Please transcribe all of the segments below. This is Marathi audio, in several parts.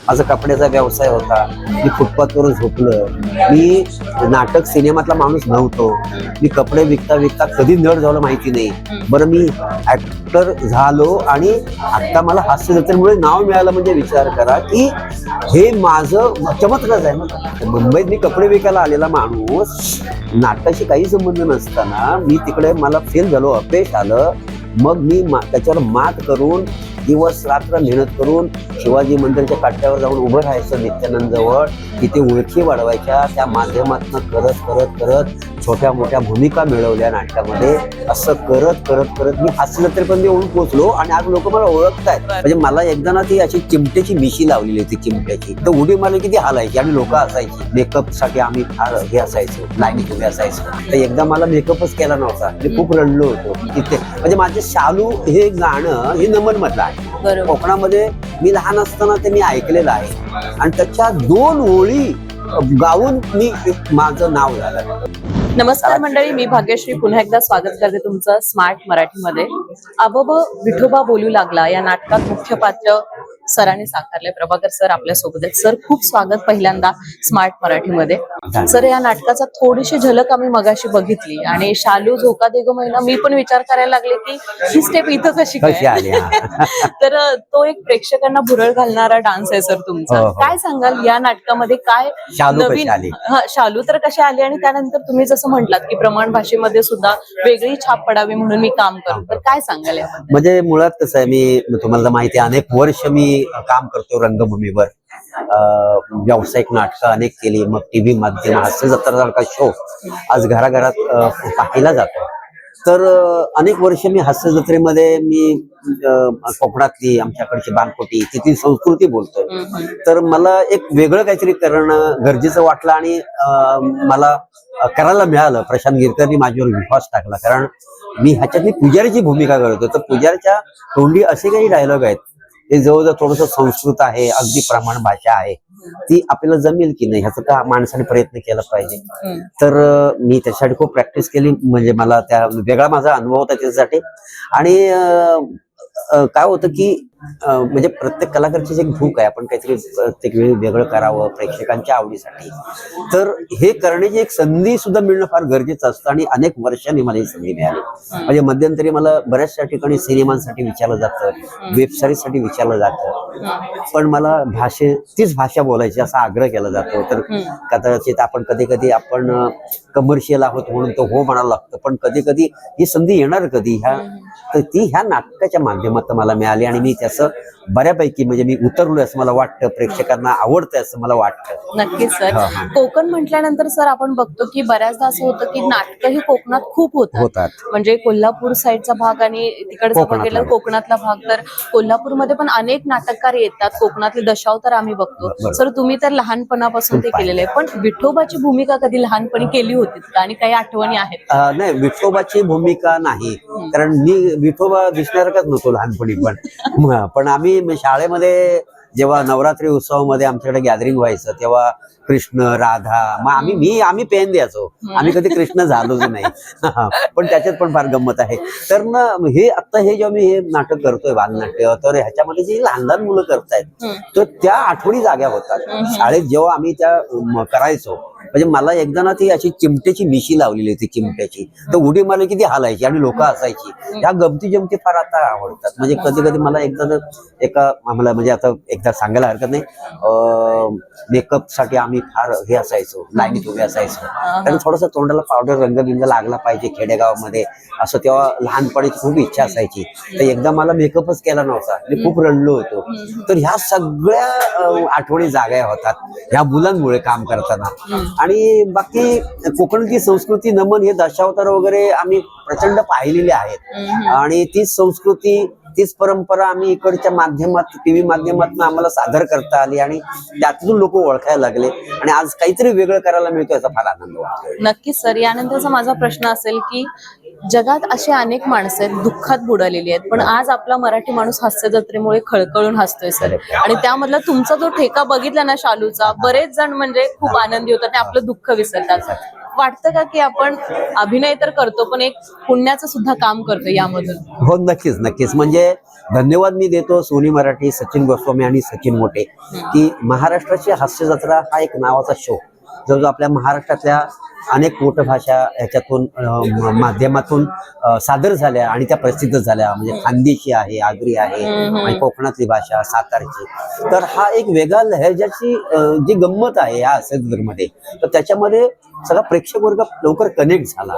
माझा कपड्याचा व्यवसाय होता, मी फुटपाथवर झोपलं, मी नाटक सिनेमातला माणूस नव्हतो, मी कपडे विकता विकता कधी नड झालं माहिती नाही. बरं मी ऍक्टर झालो आणि आता मला हास्य जत्रेमुळे नाव मिळालं म्हणजे विचार करा की हे माझं चमत्कारच आहे ना. मुंबईत मी कपडे विकायला आलेला माणूस, नाटकाशी काही संबंध नसताना मी तिकडे मला फेल झालो, अपयश आलं. मग मी त्याच्यावर मात करून दिवस रात्र मेहनत करून शिवाजी मंदिराच्या काट्यावर जाऊन उभं राहायचं नित्यानंद जवळ, तिथे ओळखी वाढवायच्या, त्या माध्यमातून करत करत करत छोट्या मोठ्या भूमिका मिळवल्या नाटकामध्ये. असं करत करत करत मी हास्य जत्रेपर्यंत येऊन पोहोचलो आणि आज लोक मला ओळखतायत. म्हणजे मला एकदा ना ती अशी चिमट्याची मिशी लावलेली होती चिमट्याची, तर उडी मारली की ती हालायची आणि लोक असायची. मेकअप साठी आम्ही फार हे असायचो, लाईनीत उभे असायचो. तर एकदा मला मेकअपच केला नव्हता, मी खूप रडलो होतो तिथे. म्हणजे माझे शालू हे गाणं हे नमन मधलं आहे. कोकणामध्ये मी लहान असताना ते मी ऐकलेलं आहे आणि त्याच्या 2 ओळी गाऊन मी माझं नाव झालं. नमस्कार मंडळी, मी भाग्यश्री पुन्हा एकदा स्वागत करते तुमचं स्मार्ट मराठीमध्ये. अबब विठोबा बोलू लागला या नाटकात मुख्य पात्र सरांनी साकारले. प्रभाकर सर आपल्या सोबत आहेत. सर, खूप स्वागत पहिल्यांदा स्मार्ट मराठीमध्ये. सर, या नाटकाचा थोडीशी झलक आम्ही मगाशी बघितली आणि शालू झोका दे गो महिना मी पण विचार करायला लागले की ही स्टेप इथं कशी आली. तर तो एक प्रेक्षकांना भुरळ घालणारा डान्स आहे सर तुमचा. काय सांगाल या नाटकामध्ये काय नवीन? शालू तर कशी आली आणि त्यानंतर तुम्ही जसं म्हटलात की प्रमाण भाषेमध्ये सुद्धा वेगळी छाप पडावी म्हणून मी काम करू, तर काय सांगाल याबद्दल? म्हणजे मुळात कसं आहे, मी तुम्हाला माहिती आहे अनेक वर्ष मी काम करतो रंगभूमीवर. व्यावसायिक नाटकं अनेक केली, मग टीव्ही माध्यम, हास्य जत्रा शो आज घराघरात पाहिला जातो. तर अनेक वर्ष मी हास्य जत्रेमध्ये मी कोकणातली आमच्याकडची बानकोटी तिथली संस्कृती बोलतोय. तर मला एक वेगळं काहीतरी करणं गरजेचं वाटलं आणि मला करायला मिळालं. प्रशांत गिरकरनी माझ्यावर विश्वास टाकला, कारण मी ह्याच्यातली पुजारीची भूमिका करतो. तर पुजारीच्या तोंडी असे काही डायलॉग आहेत ते जवळजवळ थोडंसं संस्कृत आहे, अगदी प्रमाण भाषा आहे. ती आपल्याला जमेल की नाही ह्याचा का माणसाने प्रयत्न केला पाहिजे. तर मी त्यासाठी खूप प्रॅक्टिस केली. म्हणजे मला त्या वेगळा माझा अनुभव होता त्याच्यासाठी. आणि काय होतं की म्हणजे प्रत्येक कलाकाराची एक भूक आहे, आपण काहीतरी प्रत्येक वेळी वेगळं करावं प्रेक्षकांच्या आवडीसाठी. तर हे करण्याची एक संधी सुद्धा मिळणं फार गरजेचं असतं आणि अनेक वर्षांनी मला ही संधी मिळाली. म्हणजे मध्यंतरी मला बऱ्याचशा ठिकाणी सिनेमांसाठी विचारलं जातं, वेबसिरीजसाठी विचारलं जातं, पण मला तीच भाषा बोलायची असा आग्रह केला जातो. तर कदाचित आपण कधी आपण कमर्शियल आहोत म्हणून तो हो म्हणावं लागतं, पण कधी कधी ही संधी येणार कधी तर ती ह्या नाटकाच्या माध्यमातून मला मिळाली आणि मी त्याचं बऱ्यापैकी म्हणजे मी उतरलोय असं मला वाटतं, प्रेक्षकांना आवडतंय असं मला वाटतं. नक्कीच सर. कोकण म्हटल्यानंतर सर आपण बघतो की बऱ्याचदा असं होतं की नाटकं ही कोकणात खूप होतात. म्हणजे कोल्हापूर साईडचा भाग आणि तिकडचा बघितलं कोकणातला भाग. तर कोल्हापूरमध्ये पण अनेक नाटककार येतात, कोकणातले दशावतार आम्ही बघतो. सर, तुम्ही तर लहानपणापासून ते केलेलं आहे, पण विठोबाची भूमिका कधी लहानपणी केली होती का आणि काही आठवणी आहेत? नाही, विठोबाची भूमिका नाही, कारण मी विठोबा दिसणारच नव्हतो लहानपणी. पण आम्ही शाळेमध्ये जेव्हा नवरात्री उत्सवामध्ये आमच्याकडे गॅदरिंग व्हायचं तेव्हा कृष्ण, राधा, मग आम्ही पेन द्यायचो. आम्ही कधी कृष्ण झालोच नाही. पण त्याच्यात पण फार गंमत आहे. तर ना हे आता हे जेव्हा मी हे नाटक करतोय बालनाट्य, तर ह्याच्यामध्ये जी लहान लहान मुलं करतायत तर त्या आठवणी जाग्या होतात. शाळेत जेव्हा आम्ही त्या करायचो, म्हणजे मला एकदा ना ती अशी चिमट्याची मिशी लावलेली होती चिमट्याची, तर उडी मारली की ती हालायची आणि लोक असायची. ह्या गमती जमती फार आता आवडतात. म्हणजे कधी कधी मला एकदा आम्हाला म्हणजे आता एकदा सांगायला हरकत नाही, मेकअप साठी आम्ही फार हे असायचो, लाईनीत उभे असायचो. कारण थोडंसं तोंडाला पावडर रंगबिंग लागला पाहिजे खेडेगावामध्ये, असं तेव्हा लहानपणीची खूप इच्छा असायची. तर एकदा मला मेकअपच केला नव्हता, मी खूप रडलो होतो. तर ह्या सगळ्या आठवणी जाग्या होतात ह्या मुलांमुळे काम करताना. आणि बाकी कोकणाची संस्कृती, नमन, हे दशावतार वगैरे आम्ही प्रचंड पाहिलेले आहेत आणि तीच संस्कृती, तीच परंपरा आम्ही इकडच्या माध्यमात, टीव्ही माध्यमातून आम्हाला सादर करता आली आणि त्यातून लोक ओळखायला लागले आणि आज काहीतरी वेगळं करायला मिळतो याचा फार आनंद वाटतो. नक्कीच सर. यानंतरचा माझा प्रश्न असेल की जगात अशी अनेक माणसं आहेत दुःखात बुडालेली आहेत, पण आज आपला मराठी माणूस हास्य जत्रेमुळे खळखळून हसतोय सर. आणि त्यामधला तुमचा जो ठेका बघितला ना शालूचा, बरेच जण म्हणजे खूप आनंदी होतात आणि आपलं दुःख विसरतात. वाटतं का की आपण अभिनय तर करतो पण एक पुण्याचं सुद्धा काम करतो यामधून? हो, नक्कीच नक्कीच. म्हणजे धन्यवाद मी देतो सोनी मराठी, सचिन गोस्वामी आणि सचिन मोटे, की महाराष्ट्राची हास्य जत्रा हा एक नावाचा शो जो आपल्या महाराष्ट्रातल्या अनेक पोटभाषा ह्याच्यातून माध्यमातून सादर झाल्या आणि त्या प्रसिद्ध झाल्या. म्हणजे खानदेशी आहे, आगरी आहे, आणि कोकणातली भाषा, सातारची. तर हा एक वेगळा लहेजाची जी गंमत आहे या हास्यजत्रेमध्ये, तर त्याच्यामध्ये सगळा प्रेक्षक वर्ग लवकर कनेक्ट झाला.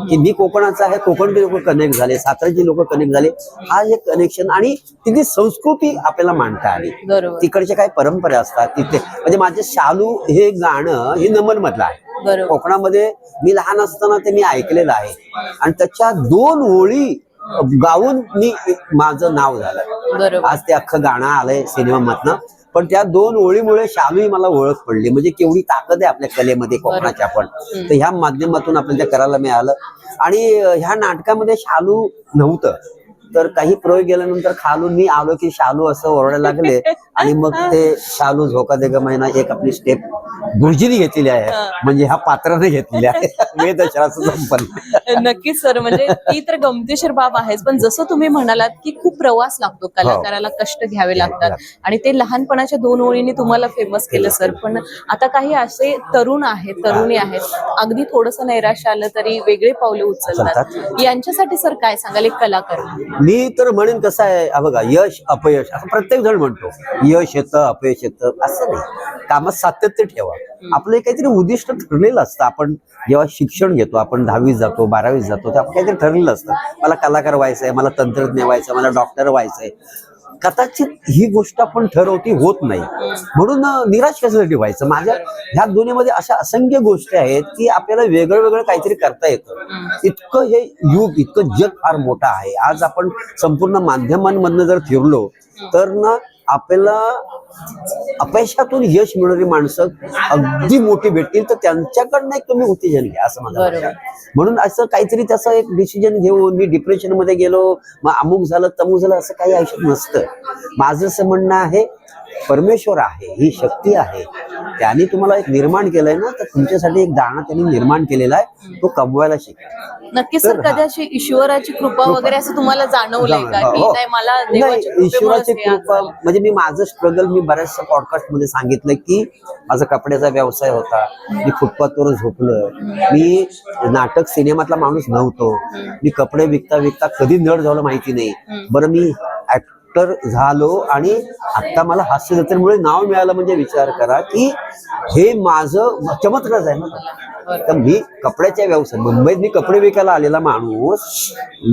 की मी कोकणाचा आहे, कोकणची लोक कनेक्ट झाले, सातारची लोक कनेक्ट झाले. हा एक कनेक्शन आणि तिथली संस्कृती आपल्याला मांडता आली. बरोबर. तिकडच्या काही परंपरा असतात तिथे. म्हणजे माझे शालू हे गाणं हे नमन मधलं आहे. बरोबर. कोकणामध्ये मी लहान असताना ते मी ऐकलेलं आहे आणि त्याच्या 2 ओळी गाऊन मी माझं नाव झालं. बरोबर. आज ते अख्खं गाणं आलंय सिनेमामधनं, पण त्या 2 ओळीमुळे शालू ही मला ओळख पडली. म्हणजे केवढी ताकद आहे आपल्या कलेमध्ये कोकणाच्या. पण तर ह्या माध्यमातून आपल्याला ते करायला मिळालं. आणि ह्या नाटकामध्ये शालू नव्हतं, तर काही प्रयोग गेल्यानंतर खालून मी आलो की शालू असं ओरडायला लागले. आणि मग ते शालू झोका दे ग मैना एक आपली स्टेप गुरुजीने घेतलेली आहे, म्हणजे ह्या पात्राने घेतलेली आहे. वेदशास्त्र संपन्न. नक्कीच सर, म्हणजे ती तर गमतीशीर बाब आहेच, पण जसं तुम्ही म्हणालात की खूप प्रवास लागतो, कलाकाराला कष्ट घ्यावे लागतात आणि ते लहानपणाच्या 2 ओळींनी तुम्हाला फेमस केलं सर. पण आता काही असे तरुण आहेत, तरुणी आहेत, अगदी थोडंसं नैराश्य आलं तरी वेगळे पावले उचलतात. यांच्यासाठी सर काय सांगाल एक कलाकार? मी तर म्हणेन कसं आहे, बघा, यश अपयश असं प्रत्येक जण म्हणतो. यश येतं, अपयश येतं, असं नाही. कामात सातत्य ठेवा. आपलं काहीतरी उद्दिष्ट ठरलेलं असतं. आपण जेव्हा शिक्षण घेतो, आपण 10वीत जातो, 12वीत जातो, तर आपण काहीतरी ठरलेलं असतं. मला कलाकार व्हायचंय, मला तंत्रज्ञ व्हायचंय, मला डॉक्टर व्हायचंय. कदाचित ही गोष्ट आपण ठरवती होत नाही, म्हणून निराश कशासाठी व्हायचं. माझ्या ह्या दुनियेमध्ये अशा असंख्य गोष्टी आहेत की आपल्याला वेगळं वेगळं काहीतरी करता येतं. इतकं हे युग, इतकं जग फार मोठं आहे. आज आपण संपूर्ण माध्यमांमधनं जर फिरलो तर ना आपल्याला अपयशातून यश मिळणारी माणसं अगदी मोठी भेटतील, तर त्यांच्याकडनं एक तुम्ही उत्तेजन घ्या असं माझं मत आहे. म्हणून असं काहीतरी त्याचं एक डिसिजन घेऊन मी डिप्रेशन मध्ये गेलो, मग अमुक झालं तमुक झालं, असं काही आयुष्यात नसतं. माझं असं म्हणणं आहे, परमेश्वर आहे, ही शक्ती आहे, त्यांनी तुम्हाला एक निर्माण केलंय ना, तर तुमच्यासाठी एक दाणा त्यांनी निर्माण केलेला आहे, तो कमवायला शिका. नक्की सर, कधी अशी ईश्वराची कृपा वगैरे असं तुम्हाला जाणवलंय का की नाही मला देवाच्या ईश्वराची कृपेमुळेच हे आज कृपा? झालं? म्हणजे मी माझं स्ट्रगल मी बऱ्याचशा पॉडकास्ट मध्ये सांगितलं की माझा कपड्याचा व्यवसाय होता, मी फुटपाथवर झोपलो, मी नाटक सिनेमातला माणूस नव्हतो, मी कपडे विकता विकता कधी नड झालं माहिती नाही. बरं, मी ऍक्टर झालो आणि आता मला हास्य जत्रेमुळे नाव मिळालं. म्हणजे विचार करा की हे माझं चमत्कारच आहे ना. तर मी कपड्याच्या व्यवसाय, मुंबईत मी कपडे विकायला आलेला माणूस,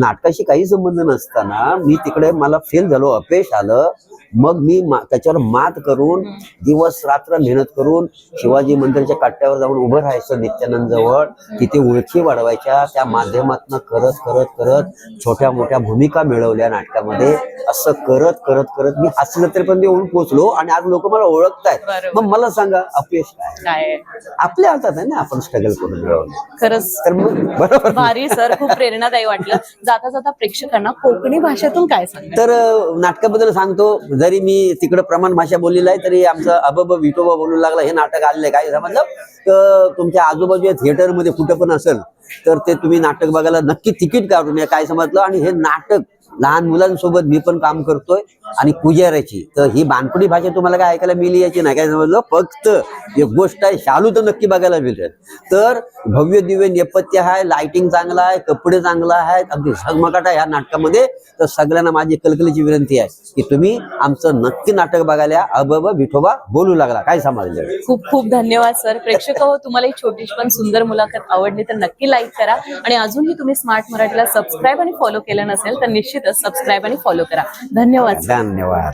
नाटकाशी काही संबंध नसताना मी तिकडे मला फेल झालो, अपयश आलं. मग मी त्याच्यावर मात करून दिवस रात्र मेहनत करून शिवाजी मंदिराच्या काट्यावर जाऊन उभं राहायचं नित्यानंद जवळ, तिथे ओळखी वाढवायच्या. त्या माध्यमातून करत करत करत छोट्या मोठ्या भूमिका मिळवल्या नाटकामध्ये. असं करत करत करत मी हास्य जत्रेपर्यंत येऊन पोहोचलो आणि आज लोक मला ओळखतायत. मग मला सांगा, अपयश काय? आपल्या हातात आहे ना, आपण स्ट्रगल करून मिळवलं. खरंच तर मग बरोबर. भारी सर, खूप प्रेरणादायी वाटलं. जाता जाता प्रेक्षकांना कोकणी भाषेतून काय सांगा? तर नाटकाबद्दल सांगतो, जरी मी तिकडे प्रमाण भाषा बोललेली आहे तरी आमचं अबब विठोबा बोलू लागला हे नाटक आलेलं आहे. काय समजलं, तर तुमच्या आजूबाजूच्या थिएटरमध्ये कुठं पण असेल तर ते तुम्ही नाटक बघायला नक्की तिकीट काढून या. काय समजलं, आणि हे नाटक लहान मुलांसोबत मी पण काम करतोय आणि पुजाऱ्याची, तर ही बाणपडी भाषा तुम्हाला काय ऐकायला मिळली याची नाही. काय समजलं, फक्त एक गोष्ट आहे, शालू तर नक्की बघायला मिळेल. तर भव्य दिव्य नेपथ्य आहे, लाइटिंग चांगला आहे, कपडे चांगला आहेत, अगदी झगमगाट आहे ह्या नाटकामध्ये. तर सगळ्यांना माझी कलकलीची विनंती आहे की तुम्ही आमचं नक्की नाटक बघायला अबब विठोबा बोलू लागला. काय समजलं? खूप खूप धन्यवाद सर. प्रेक्षक हो, तुम्हाला ही छोटीशी पण सुंदर मुलाखत आवडली तर नक्की लाईक करा आणि अजूनही तुम्ही स्मार्ट मराठीला सबस्क्राईब आणि फॉलो केलं नसेल तर निश्चितच सबस्क्राईब आणि फॉलो करा. धन्यवाद. धन्यवाद.